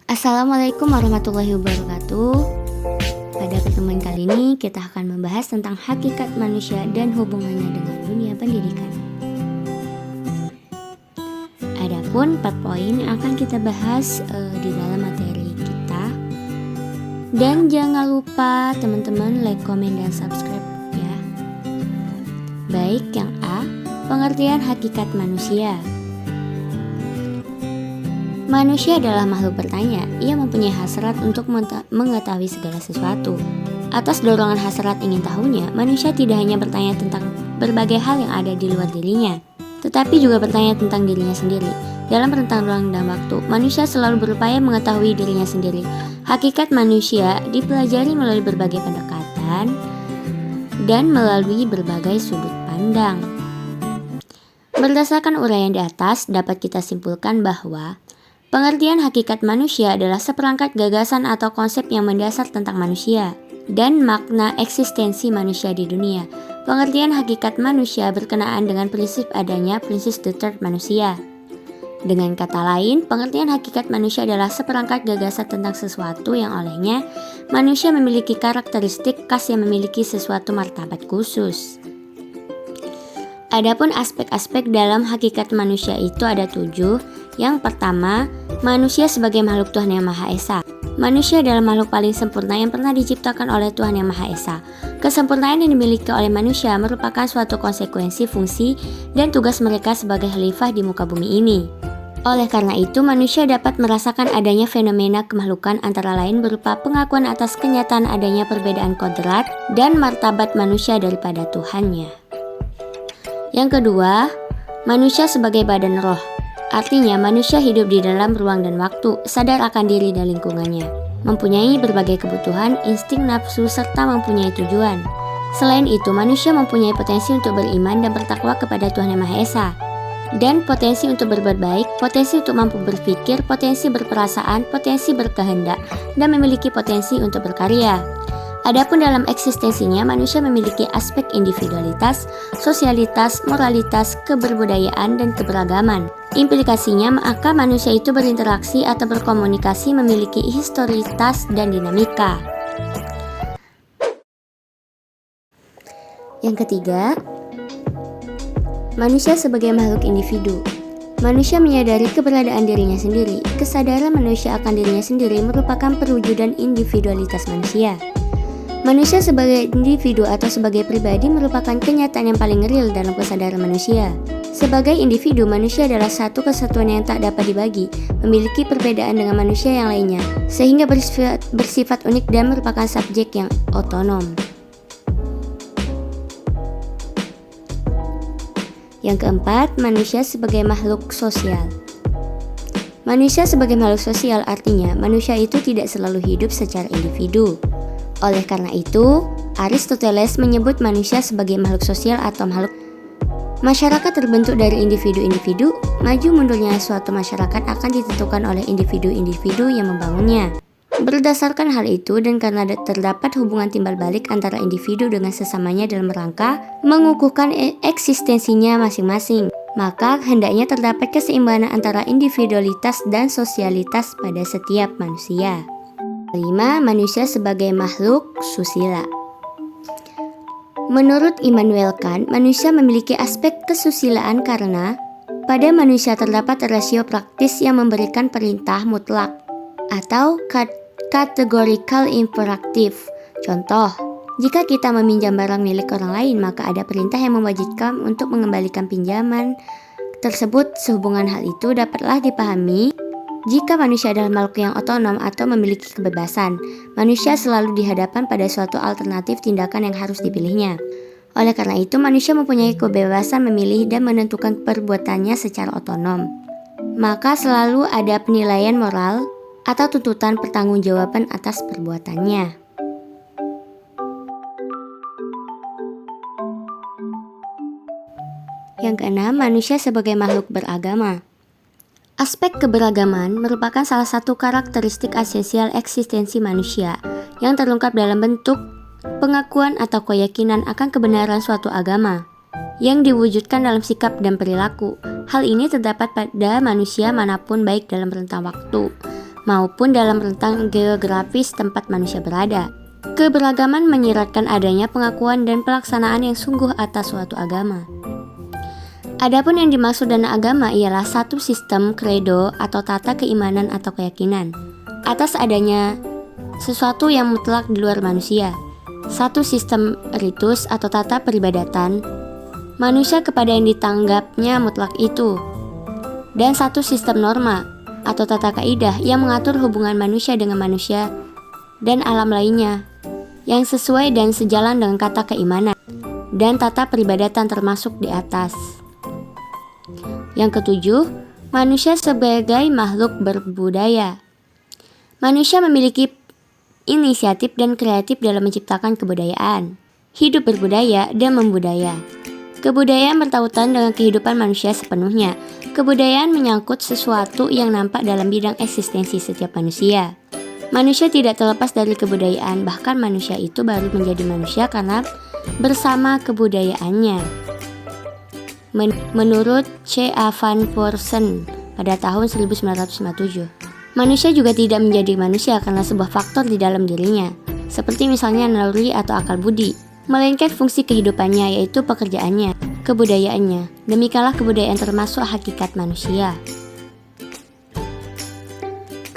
Assalamualaikum warahmatullahi wabarakatuh. Pada pertemuan kali ini kita akan membahas tentang hakikat manusia dan hubungannya dengan dunia pendidikan. Adapun 4 poin yang akan kita bahas di dalam materi kita. Dan jangan lupa teman-teman like, komen, dan subscribe ya. Baik, yang A, pengertian hakikat manusia. Manusia adalah makhluk bertanya. Ia mempunyai hasrat untuk mengetahui segala sesuatu. Atas dorongan hasrat ingin tahunya, manusia tidak hanya bertanya tentang berbagai hal yang ada di luar dirinya, tetapi juga bertanya tentang dirinya sendiri. Dalam rentang ruang dan waktu, manusia selalu berupaya mengetahui dirinya sendiri. Hakikat manusia dipelajari melalui berbagai pendekatan dan melalui berbagai sudut pandang. Berdasarkan uraian di atas, dapat kita simpulkan bahwa pengertian hakikat manusia adalah seperangkat gagasan atau konsep yang mendasar tentang manusia dan makna eksistensi manusia di dunia. Pengertian hakikat manusia berkenaan dengan prinsip adanya prinsip the third manusia. Dengan kata lain, pengertian hakikat manusia adalah seperangkat gagasan tentang sesuatu yang olehnya manusia memiliki karakteristik khas yang memiliki sesuatu martabat khusus. Adapun aspek-aspek dalam hakikat manusia itu ada 7. Yang pertama, manusia sebagai makhluk Tuhan Yang Maha Esa. Manusia adalah makhluk paling sempurna yang pernah diciptakan oleh Tuhan Yang Maha Esa. Kesempurnaan yang dimiliki oleh manusia merupakan suatu konsekuensi fungsi dan tugas mereka sebagai khalifah di muka bumi ini. Oleh karena itu, manusia dapat merasakan adanya fenomena kemakhlukan antara lain berupa pengakuan atas kenyataan adanya perbedaan kodrat dan martabat manusia daripada Tuhannya. Yang kedua, manusia sebagai badan roh. Artinya manusia hidup di dalam ruang dan waktu, sadar akan diri dan lingkungannya, mempunyai berbagai kebutuhan, insting nafsu, serta mempunyai tujuan. Selain itu, manusia mempunyai potensi untuk beriman dan bertakwa kepada Tuhan Yang Maha Esa, dan potensi untuk berbuat baik, potensi untuk mampu berpikir, potensi berperasaan, potensi berkehendak, dan memiliki potensi untuk berkarya. Adapun dalam eksistensinya, manusia memiliki aspek individualitas, sosialitas, moralitas, keberbudayaan, dan keberagaman. Implikasinya, maka manusia itu berinteraksi atau berkomunikasi memiliki historitas dan dinamika. Yang ketiga, manusia sebagai makhluk individu. Manusia menyadari keberadaan dirinya sendiri. Kesadaran manusia akan dirinya sendiri merupakan perwujudan individualitas manusia. Manusia sebagai individu atau sebagai pribadi merupakan kenyataan yang paling real dalam kesadaran manusia. Sebagai individu, manusia adalah satu kesatuan yang tak dapat dibagi, memiliki perbedaan dengan manusia yang lainnya, sehingga bersifat unik dan merupakan subjek yang otonom. Yang keempat, manusia sebagai makhluk sosial. Manusia sebagai makhluk sosial artinya manusia itu tidak selalu hidup secara individu. Oleh karena itu, Aristoteles menyebut manusia sebagai makhluk sosial atau makhluk. Masyarakat terbentuk dari individu-individu. Maju mundurnya suatu masyarakat akan ditentukan oleh individu-individu yang membangunnya. Berdasarkan hal itu dan karena terdapat hubungan timbal balik antara individu dengan sesamanya dalam rangka mengukuhkan eksistensinya masing-masing, maka hendaknya terdapat keseimbangan antara individualitas dan sosialitas pada setiap manusia. 5. Manusia sebagai makhluk susila. Menurut Immanuel Kant, manusia memiliki aspek kesusilaan karena pada manusia terdapat rasio praktis yang memberikan perintah mutlak atau categorical imperative. Contoh, jika kita meminjam barang milik orang lain, maka ada perintah yang mewajibkan untuk mengembalikan pinjaman tersebut. Sehubungan hal itu dapatlah dipahami jika manusia adalah makhluk yang otonom atau memiliki kebebasan. Manusia selalu dihadapkan pada suatu alternatif tindakan yang harus dipilihnya. Oleh karena itu, manusia mempunyai kebebasan memilih dan menentukan perbuatannya secara otonom. Maka selalu ada penilaian moral atau tuntutan pertanggungjawaban atas perbuatannya. Yang keenam, manusia sebagai makhluk beragama. Aspek keberagaman merupakan salah satu karakteristik esensial eksistensi manusia yang terungkap dalam bentuk pengakuan atau keyakinan akan kebenaran suatu agama yang diwujudkan dalam sikap dan perilaku. Hal ini terdapat pada manusia manapun baik dalam rentang waktu maupun dalam rentang geografis tempat manusia berada. Keberagaman menyiratkan adanya pengakuan dan pelaksanaan yang sungguh atas suatu agama. Adapun yang dimaksud dengan agama ialah satu sistem credo atau tata keimanan atau keyakinan atas adanya sesuatu yang mutlak di luar manusia, satu sistem ritus atau tata peribadatan manusia kepada yang ditanggapnya mutlak itu, dan satu sistem norma atau tata kaidah yang mengatur hubungan manusia dengan manusia dan alam lainnya yang sesuai dan sejalan dengan kata keimanan dan tata peribadatan termasuk di atas. Yang ketujuh, manusia sebagai makhluk berbudaya. Manusia memiliki inisiatif dan kreatif dalam menciptakan kebudayaan, hidup berbudaya, dan membudaya. Kebudayaan bertautan dengan kehidupan manusia sepenuhnya. Kebudayaan menyangkut sesuatu yang nampak dalam bidang eksistensi setiap manusia. Manusia tidak terlepas dari kebudayaan, bahkan manusia itu baru menjadi manusia karena bersama kebudayaannya. Menurut C. A. van Voorsen pada tahun 1957, manusia juga tidak menjadi manusia karena sebuah faktor di dalam dirinya, seperti misalnya naluri atau akal budi, melainkan fungsi kehidupannya yaitu pekerjaannya, kebudayaannya. Demikianlah kebudayaan termasuk hakikat manusia.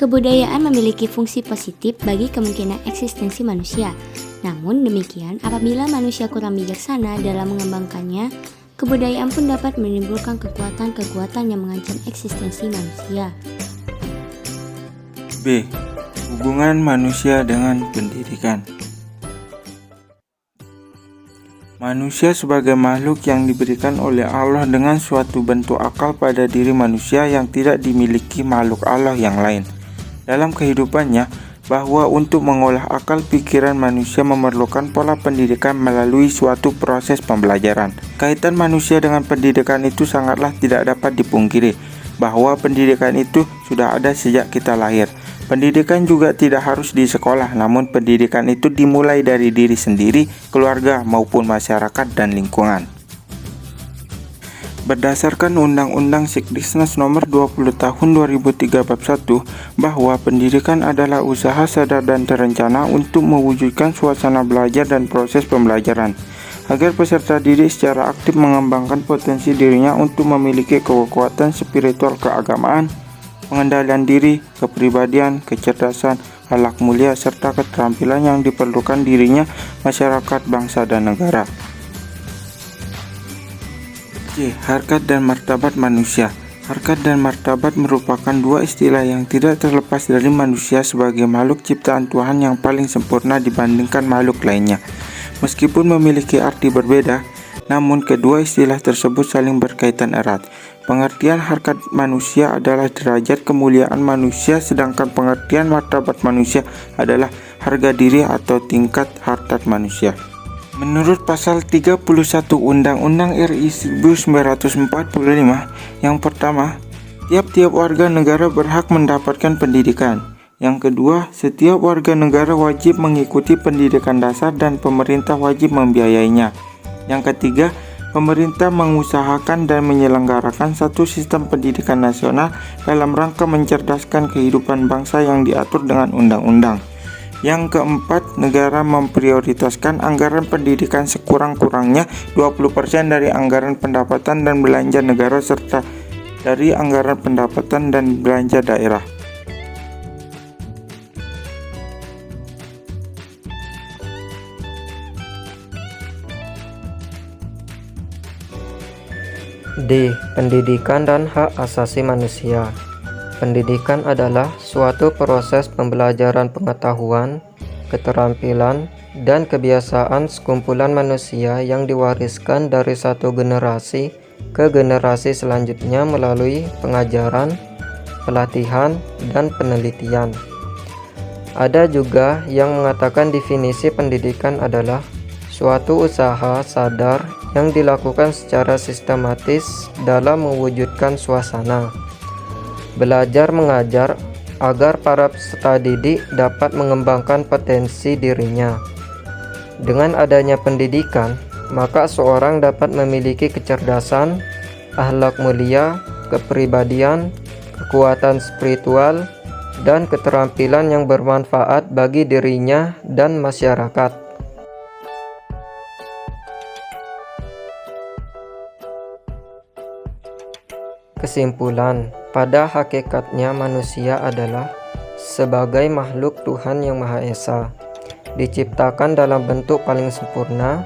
Kebudayaan memiliki fungsi positif bagi kemungkinan eksistensi manusia. Namun demikian, apabila manusia kurang bijaksana dalam mengembangkannya, kebudayaan pun dapat menimbulkan kekuatan-kekuatan yang mengancam eksistensi manusia. B. Hubungan manusia dengan pendidikan. Manusia sebagai makhluk yang diberikan oleh Allah dengan suatu bentuk akal pada diri manusia yang tidak dimiliki makhluk Allah yang lain. Dalam kehidupannya, bahwa untuk mengolah akal pikiran manusia memerlukan pola pendidikan melalui suatu proses pembelajaran. Kaitan manusia dengan pendidikan itu sangatlah tidak dapat dipungkiri, bahwa pendidikan itu sudah ada sejak kita lahir. Pendidikan juga tidak harus di sekolah, namun pendidikan itu dimulai dari diri sendiri, keluarga maupun masyarakat dan lingkungan. Berdasarkan Undang-Undang Sekdisnas Nomor 20 Tahun 2003 Bab 1, bahwa pendidikan adalah usaha sadar dan terencana untuk mewujudkan suasana belajar dan proses pembelajaran, agar peserta didik secara aktif mengembangkan potensi dirinya untuk memiliki kekuatan spiritual keagamaan, pengendalian diri, kepribadian, kecerdasan, akhlak mulia, serta keterampilan yang diperlukan dirinya, masyarakat, bangsa, dan negara. C. Harkat dan martabat manusia. Harkat dan martabat merupakan dua istilah yang tidak terlepas dari manusia sebagai makhluk ciptaan Tuhan yang paling sempurna dibandingkan makhluk lainnya. Meskipun memiliki arti berbeda, namun kedua istilah tersebut saling berkaitan erat. Pengertian harkat manusia adalah derajat kemuliaan manusia, sedangkan pengertian martabat manusia adalah harga diri atau tingkat harkat manusia. Menurut pasal 31 Undang-Undang RI 1945, yang pertama, tiap-tiap warga negara berhak mendapatkan pendidikan. Yang kedua, setiap warga negara wajib mengikuti pendidikan dasar dan pemerintah wajib membiayainya. Yang ketiga, pemerintah mengusahakan dan menyelenggarakan satu sistem pendidikan nasional dalam rangka mencerdaskan kehidupan bangsa yang diatur dengan undang-undang. Yang keempat, negara memprioritaskan anggaran pendidikan sekurang-kurangnya 20% dari anggaran pendapatan dan belanja negara serta dari anggaran pendapatan dan belanja daerah. D. Pendidikan dan hak asasi manusia. Pendidikan adalah suatu proses pembelajaran pengetahuan, keterampilan, dan kebiasaan sekumpulan manusia yang diwariskan dari satu generasi ke generasi selanjutnya melalui pengajaran, pelatihan, dan penelitian. Ada juga yang mengatakan definisi pendidikan adalah suatu usaha sadar yang dilakukan secara sistematis dalam mewujudkan suasana belajar mengajar agar para peserta didik dapat mengembangkan potensi dirinya. Dengan adanya pendidikan, maka seorang dapat memiliki kecerdasan, akhlak mulia, kepribadian, kekuatan spiritual, dan keterampilan yang bermanfaat bagi dirinya dan masyarakat. Kesimpulan, pada hakikatnya manusia adalah sebagai makhluk Tuhan Yang Maha Esa, diciptakan dalam bentuk paling sempurna.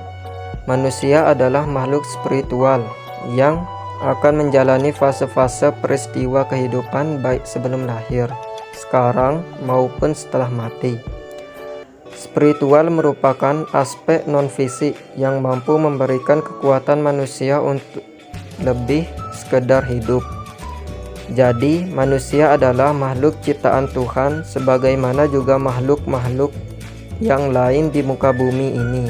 Manusia adalah makhluk spiritual yang akan menjalani fase-fase peristiwa kehidupan baik sebelum lahir, sekarang maupun setelah mati. Spiritual merupakan aspek non-fisik yang mampu memberikan kekuatan manusia untuk lebih sekedar hidup. Jadi, manusia adalah makhluk ciptaan Tuhan sebagaimana juga makhluk-makhluk yang lain di muka bumi ini.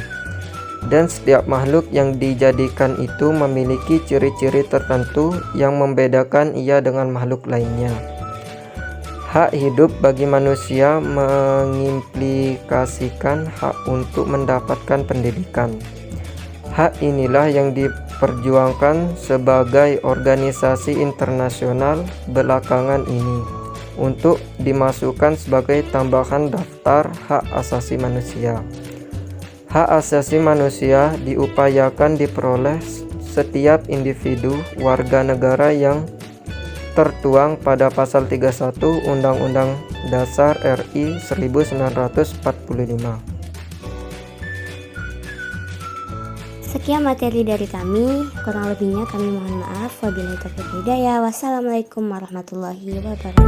Dan setiap makhluk yang dijadikan itu memiliki ciri-ciri tertentu yang membedakan ia dengan makhluk lainnya. Hak hidup bagi manusia mengimplikasikan hak untuk mendapatkan pendidikan. Hak inilah yang diperjuangkan sebagai organisasi internasional belakangan ini untuk dimasukkan sebagai tambahan daftar hak asasi manusia. Hak asasi manusia diupayakan diperoleh setiap individu warga negara yang tertuang pada pasal 31 Undang-Undang Dasar RI 1945. Sekian materi dari kami, kurang lebihnya kami mohon maaf. Wabillahi taufiq wal hidayah. Wassalamualaikum warahmatullahi wabarakatuh.